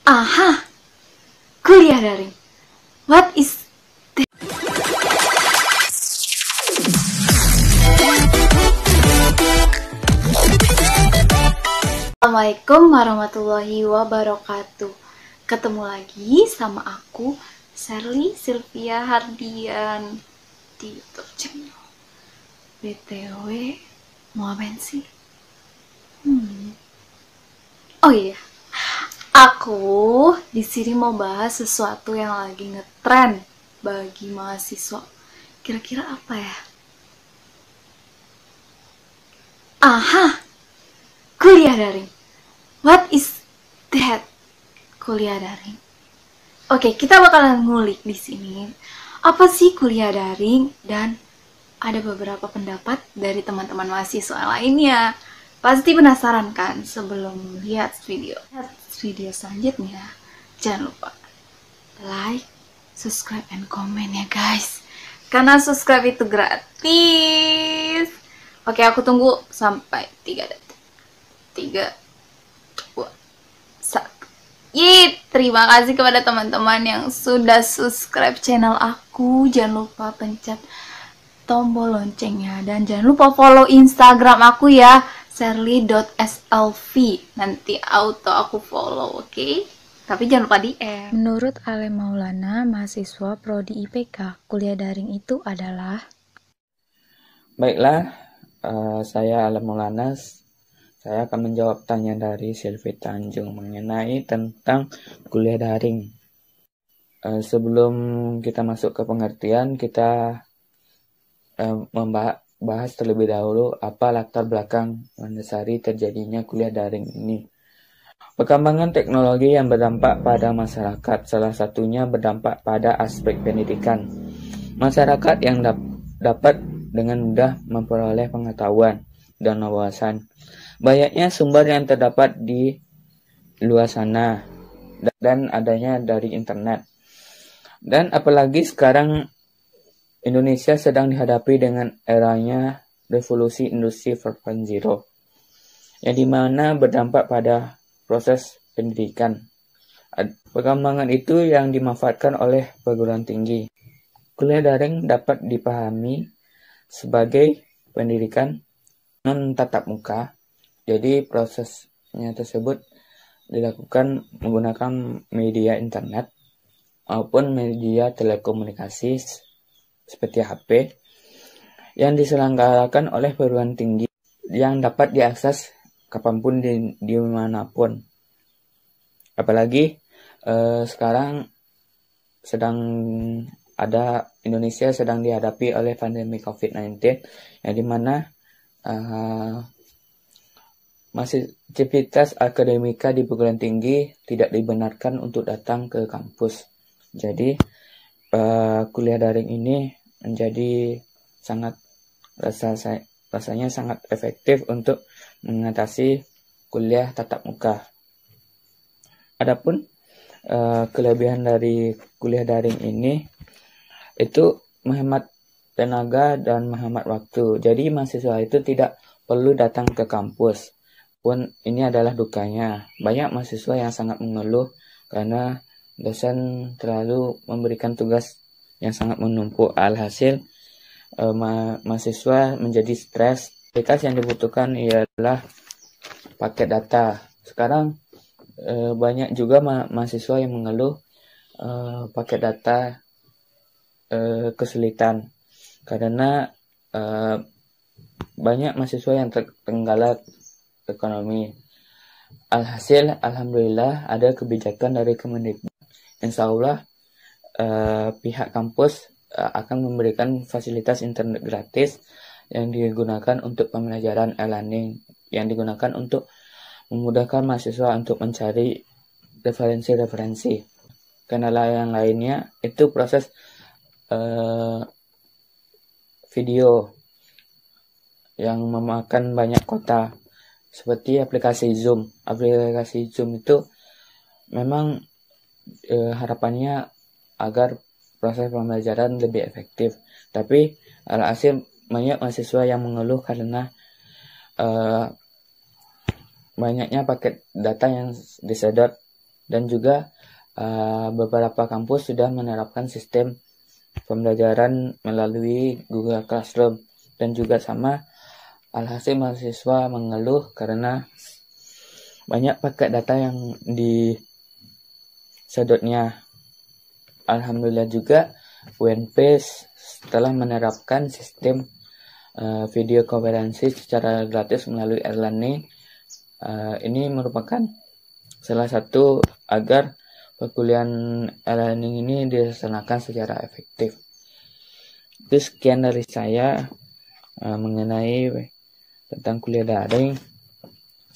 Aha, kuliah daring. What is that? Assalamualaikum warahmatullahi wabarakatuh. Ketemu lagi sama aku, Sherly Sylvia Hardian, di YouTube channel. BTW, mau apain sih? Oh iya, aku di sini mau bahas sesuatu yang lagi ngetren bagi mahasiswa. Kira-kira apa ya? Aha, kuliah daring. What is that? Kuliah daring. Oke, kita bakalan ngulik di sini. Apa sih kuliah daring? Dan ada beberapa pendapat dari teman-teman mahasiswa lainnya. Pasti penasaran kan? Sebelum lihat video selanjutnya, jangan lupa like, subscribe, and comment ya guys. Karena subscribe itu gratis. Oke, aku tunggu sampai 3 detik. 3, 2, 1. Terima kasih kepada teman-teman yang sudah subscribe channel aku. Jangan lupa pencet tombol loncengnya. Dan jangan lupa follow Instagram aku ya, sherly.slv. Nanti auto aku follow, oke? Tapi jangan lupa DM. Menurut Ale Maulana, mahasiswa Prodi IPK, kuliah daring itu adalah... Baiklah, saya Ale Maulana. Saya akan menjawab tanya dari Sylvie Tanjung mengenai tentang kuliah daring. Sebelum kita masuk ke pengertian, kita membahas terlebih dahulu apa latar belakang mendasari terjadinya kuliah daring ini. Perkembangan teknologi yang berdampak pada masyarakat, salah satunya berdampak pada aspek pendidikan. Masyarakat yang dapat dengan mudah memperoleh pengetahuan dan wawasan. Banyaknya sumber yang terdapat di luar sana dan adanya dari internet. Dan apalagi sekarang Indonesia sedang dihadapi dengan eranya revolusi industri 4.0 yang dimana berdampak pada proses pendidikan. Perkembangan itu yang dimanfaatkan oleh perguruan tinggi. Kuliah daring dapat dipahami sebagai pendidikan non tatap muka. Jadi prosesnya tersebut dilakukan menggunakan media internet maupun media telekomunikasi seperti HP yang diselenggarakan oleh perguruan tinggi yang dapat diakses kapanpun dimanapun. Apalagi sekarang Indonesia sedang dihadapi oleh pandemi COVID-19 yang dimana aktivitas akademika di perguruan tinggi tidak dibenarkan untuk datang ke kampus. Jadi kuliah daring ini menjadi rasanya sangat efektif untuk mengatasi kuliah tatap muka. Adapun kelebihan dari kuliah daring ini itu menghemat tenaga dan menghemat waktu. Jadi mahasiswa itu tidak perlu datang ke kampus. Pun ini adalah dukanya. Banyak mahasiswa yang sangat mengeluh karena dosen terlalu memberikan tugas yang sangat menumpuk. Alhasil mahasiswa menjadi stres. Aplikasi yang dibutuhkan ialah paket data. Sekarang banyak juga mahasiswa yang mengeluh paket data kesulitan karena banyak mahasiswa yang terenggalak ekonomi. Alhasil, alhamdulillah ada kebijakan dari Kemendikbud. Insya Allah pihak kampus akan memberikan fasilitas internet gratis yang digunakan untuk pembelajaran e-learning, yang digunakan untuk memudahkan mahasiswa untuk mencari referensi-referensi. Karena yang lainnya itu proses video yang memakan banyak kuota. Seperti aplikasi Zoom. Aplikasi Zoom itu memang harapannya agar proses pembelajaran lebih efektif. Tapi alhasil banyak mahasiswa yang mengeluh karena banyaknya paket data yang disedot dan juga beberapa kampus sudah menerapkan sistem pembelajaran melalui Google Classroom, dan juga sama alhasil mahasiswa mengeluh karena banyak paket data yang disedotnya. Alhamdulillah juga UNP setelah menerapkan sistem video konferensi secara gratis melalui e-learning. Ini merupakan salah satu agar perkuliahan e-learning ini dilaksanakan secara efektif. Itu sekian dari saya mengenai tentang kuliah daring.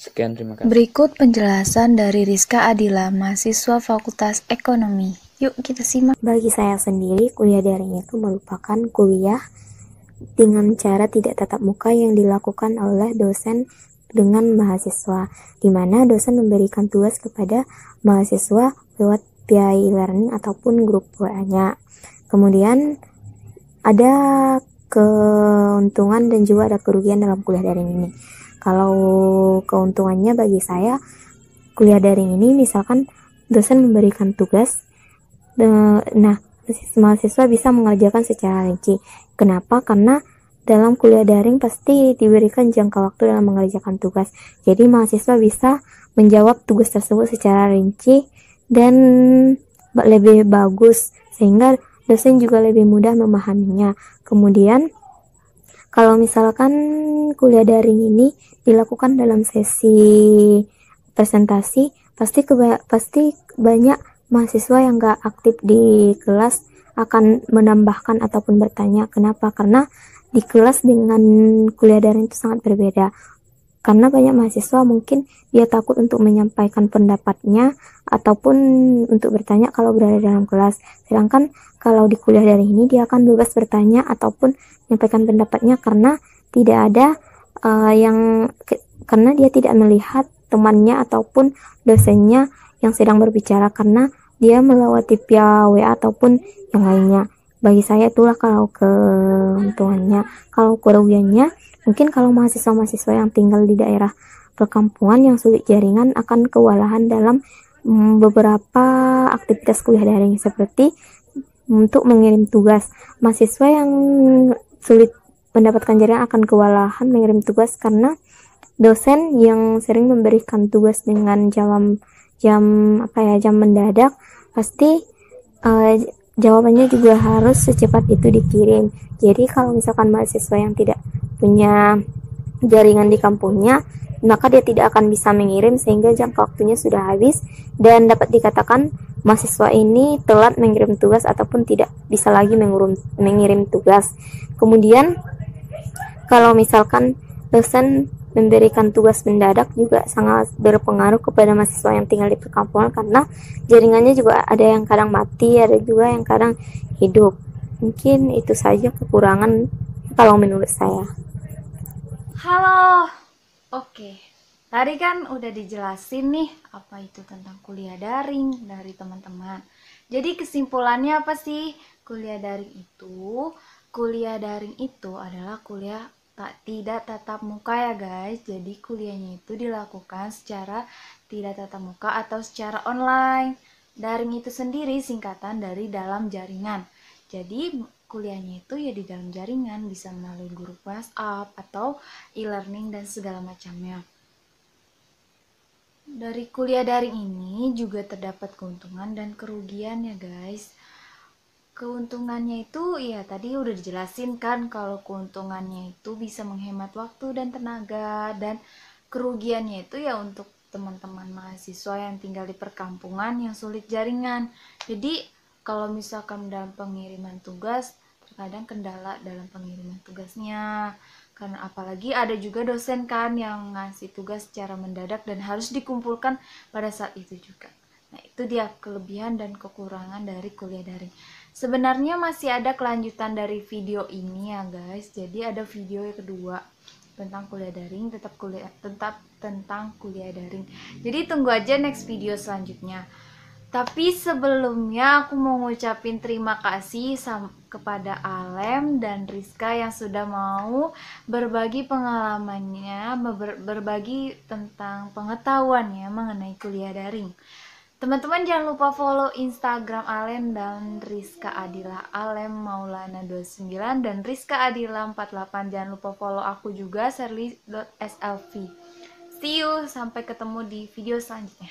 Sekian, terima kasih. Berikut penjelasan dari Rizka Adila, mahasiswa Fakultas Ekonomi. Yuk kita simak. Bagi saya sendiri, kuliah daring itu merupakan kuliah dengan cara tidak tatap muka yang dilakukan oleh dosen dengan mahasiswa, di mana dosen memberikan tugas kepada mahasiswa lewat via e-learning ataupun grup WA-nya. Kemudian ada keuntungan dan juga ada kerugian dalam kuliah daring ini. Kalau keuntungannya bagi saya, kuliah daring ini misalkan dosen memberikan tugas, nah mahasiswa bisa mengerjakan secara rinci. Kenapa? Karena dalam kuliah daring pasti diberikan jangka waktu dalam mengerjakan tugas. Jadi mahasiswa bisa menjawab tugas tersebut secara rinci dan lebih bagus, sehingga dosen juga lebih mudah memahaminya. Kemudian kalau misalkan kuliah daring ini dilakukan dalam sesi presentasi, pasti banyak mahasiswa yang gak aktif di kelas akan menambahkan ataupun bertanya. Kenapa? Karena di kelas dengan kuliah daring itu sangat berbeda. Karena banyak mahasiswa mungkin dia takut untuk menyampaikan pendapatnya ataupun untuk bertanya kalau berada dalam kelas. Sedangkan kalau di kuliah daring ini dia akan bebas bertanya ataupun menyampaikan pendapatnya karena tidak ada karena dia tidak melihat temannya ataupun dosennya yang sedang berbicara, karena dia melewati via WA ataupun yang lainnya. Bagi saya itulah kalau keuntungannya. Kalau kerugiannya, mungkin kalau mahasiswa-mahasiswa yang tinggal di daerah perkampungan yang sulit jaringan akan kewalahan dalam beberapa aktivitas kuliah daring, seperti untuk mengirim tugas. Mahasiswa yang sulit mendapatkan jaringan akan kewalahan mengirim tugas karena dosen yang sering memberikan tugas dengan jam mendadak, pasti jawabannya juga harus secepat itu dikirim. Jadi kalau misalkan mahasiswa yang tidak punya jaringan di kampungnya, maka dia tidak akan bisa mengirim sehingga jangka waktunya sudah habis dan dapat dikatakan mahasiswa ini telat mengirim tugas ataupun tidak bisa lagi mengirim tugas. Kemudian kalau misalkan dosen memberikan tugas mendadak juga sangat berpengaruh kepada mahasiswa yang tinggal di perkampungan, karena jaringannya juga ada yang kadang mati, ada juga yang kadang hidup. Mungkin itu saja kekurangan kalau menurut saya. Halo. Oke. Tadi kan udah dijelasin nih apa itu tentang kuliah daring dari teman-teman. Jadi kesimpulannya apa sih? Kuliah daring itu adalah kuliah tidak tatap muka ya guys. Jadi kuliahnya itu dilakukan secara tidak tatap muka atau secara online. Daring itu sendiri singkatan dari dalam jaringan. Jadi kuliahnya itu ya di dalam jaringan, bisa melalui grup WhatsApp atau e-learning dan segala macamnya. Dari kuliah daring ini juga terdapat keuntungan dan kerugian ya guys. Keuntungannya itu ya tadi udah dijelasin kan, kalau keuntungannya itu bisa menghemat waktu dan tenaga, dan kerugiannya itu ya untuk teman-teman mahasiswa yang tinggal di perkampungan yang sulit jaringan. Jadi kalau misalkan dalam pengiriman tugas, terkadang kendala dalam pengiriman tugasnya, karena apalagi ada juga dosen kan yang ngasih tugas secara mendadak dan harus dikumpulkan pada saat itu juga. Nah itu dia kelebihan dan kekurangan dari kuliah daring. Sebenarnya masih ada kelanjutan dari video ini ya guys. Jadi ada video yang kedua tentang kuliah daring, tetap tentang kuliah daring. Jadi tunggu aja next video selanjutnya. Tapi sebelumnya aku mau ngucapin terima kasih kepada Alem dan Rizka yang sudah mau berbagi pengalamannya, berbagi tentang pengetahuannya mengenai kuliah daring. Teman-teman jangan lupa follow Instagram Alem dan Rizka Adila, Alem Maulana 29 dan Rizka Adila 48. Jangan lupa follow aku juga, serly.slv. See you, sampai ketemu di video selanjutnya.